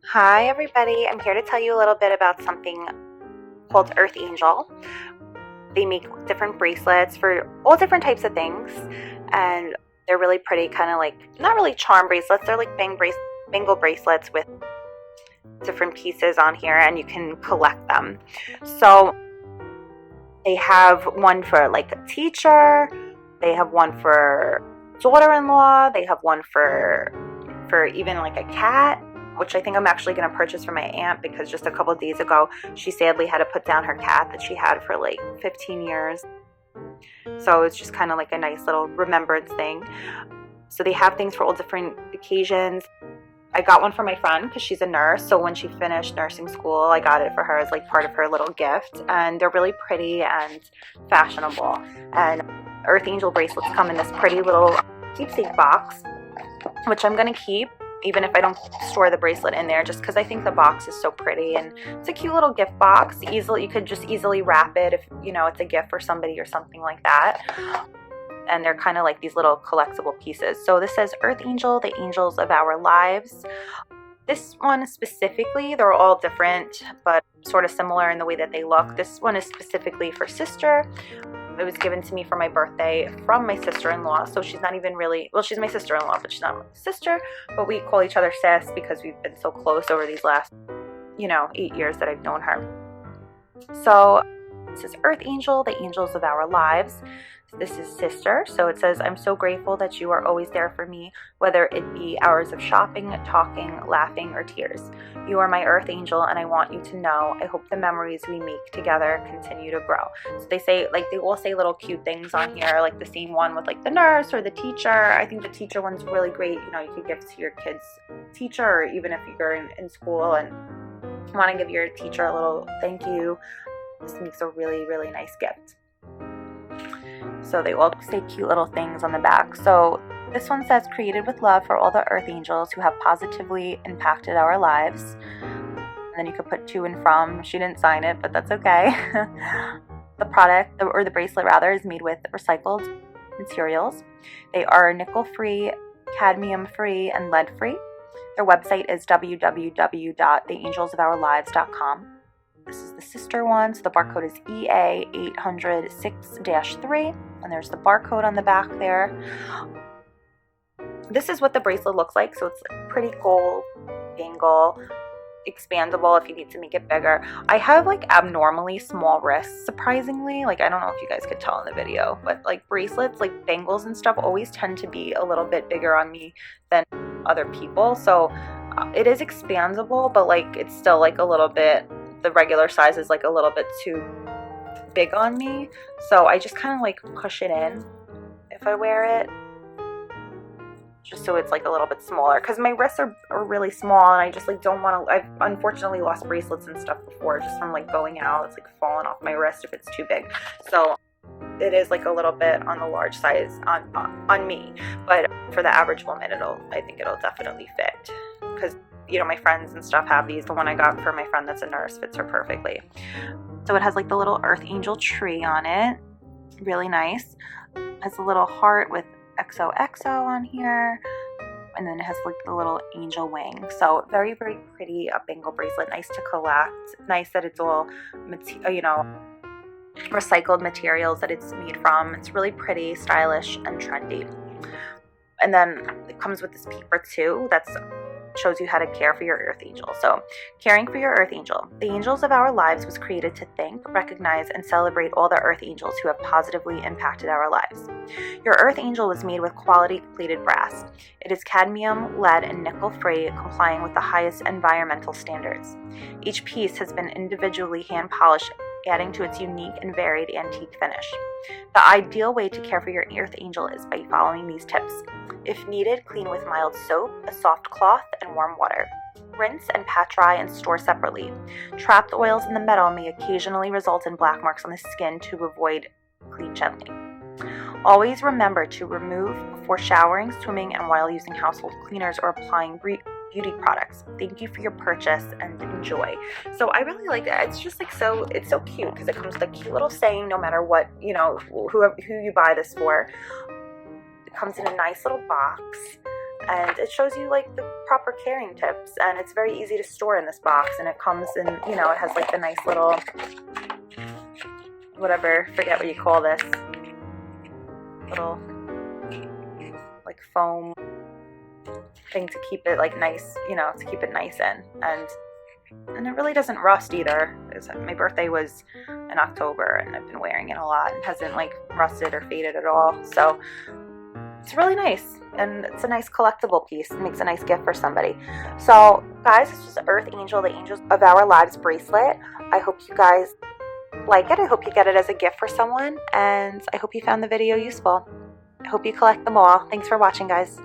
Hi everybody, I'm here to tell you a little bit about something called Earth Angel. They make different bracelets for all different types of things, and they're really pretty, kind of like, not really charm bracelets, they're like bangle bracelets with different pieces on here, and you can collect them. So they have one for like a teacher, they have one for daughter-in-law, they have one for even like a cat, which I think I'm actually going to purchase for my aunt, because just a couple of days ago she sadly had to put down her cat that she had for like 15 years. So it's just kind of like a nice little remembrance thing. So they have things for all different occasions. I got one for my friend because she's a nurse, so when she finished nursing school I got it for her as like part of her little gift, and they're really pretty and fashionable. And Earth Angel bracelets come in this pretty little keepsake box, which I'm going to keep even if I don't store the bracelet in there, just because I think the box is so pretty, and it's a cute little gift box. You could just easily wrap it if you know it's a gift for somebody or something like that. And they're kind of like these little collectible pieces. So this says Earth Angel, the angels of our lives. This one specifically, they're all different but sort of similar in the way that they look. This one is specifically for sister. It was given to me for my birthday from my sister-in-law, so she's not even really, well, she's my sister-in-law, but she's not my sister, but we call each other sis because we've been so close over these last, 8 years that I've known her. So this is Earth Angel, the angels of our lives. This is sister, so it says, I'm so grateful that you are always there for me, whether it be hours of shopping, talking, laughing, or tears. You are my Earth Angel, and I want you to know, I hope the memories we make together continue to grow. So they say, like, they all say little cute things on here, like the same one with like the nurse or the teacher. I think the teacher one's really great. You could give to your kid's teacher, or even if you're in school and want to give your teacher a little thank you. This makes a really, really nice gift. So they all say cute little things on the back. So this one says, created with love for all the Earth Angels who have positively impacted our lives. And then you could put to and from. She didn't sign it, but that's okay. The product, or the bracelet rather, is made with recycled materials. They are nickel-free, cadmium-free, and lead-free. Their website is www.theangelsofourlives.com. This is the sister one, so the barcode is EA806-3, and there's the barcode on the back there. This is what the bracelet looks like, so it's pretty gold bangle, expandable if you need to make it bigger. I have like abnormally small wrists, surprisingly. Like, I don't know if you guys could tell in the video, but like bracelets, like bangles and stuff, always tend to be a little bit bigger on me than other people. So it is expandable, but like it's still like a little bit, the regular size is like a little bit too big on me, so I just kind of like push it in if I wear it, just so it's like a little bit smaller, because my wrists are really small, and I just like don't want to. I've unfortunately lost bracelets and stuff before just from like going out. It's like falling off my wrist if it's too big, so it is like a little bit on the large size on me, but for the average woman, I think it'll definitely fit, because my friends and stuff have these. The one I got for my friend that's a nurse fits her perfectly. So it has like the little Earth Angel tree on it. Really nice. It has a little heart with XOXO on here. And then it has like the little angel wing. So very, very pretty bangle bracelet. Nice to collect. Nice that it's all, recycled materials that it's made from. It's really pretty, stylish, and trendy. And then it comes with this paper too. That's shows you how to care for your Earth Angel. So, caring for your Earth Angel. The Angels of Our Lives was created to thank, recognize, and celebrate all the Earth Angels who have positively impacted our lives. Your Earth Angel was made with quality plated brass. It is cadmium, lead, and nickel-free, complying with the highest environmental standards. Each piece has been individually hand-polished, adding to its unique and varied antique finish. The ideal way to care for your Earth Angel is by following these tips. If needed, clean with mild soap, a soft cloth, and warm water. Rinse and pat dry and store separately. Trapped oils in the metal may occasionally result in black marks on the skin. To avoid, clean gently. Always remember to remove before showering, swimming, and while using household cleaners or applying beauty products. Thank you for your purchase and enjoy. So I really like that. It's just like it's so cute because it comes with a cute little saying no matter what, who you buy this for. It comes in a nice little box, and it shows you like the proper carrying tips, and it's very easy to store in this box, and it comes in, you know, it has like the nice little, whatever, forget what you call this, little like foam thing to keep it like nice, you know, to keep it nice in, and it really doesn't rust either. My birthday was in October, and I've been wearing it a lot, and hasn't like rusted or faded at all, so it's really nice, and it's a nice collectible piece. It makes a nice gift for somebody. So guys, this is Earth Angel, the Angels of Our Lives bracelet. I hope you guys like it. I hope you get it as a gift for someone, and I hope you found the video useful. I hope you collect them all. Thanks for watching, guys.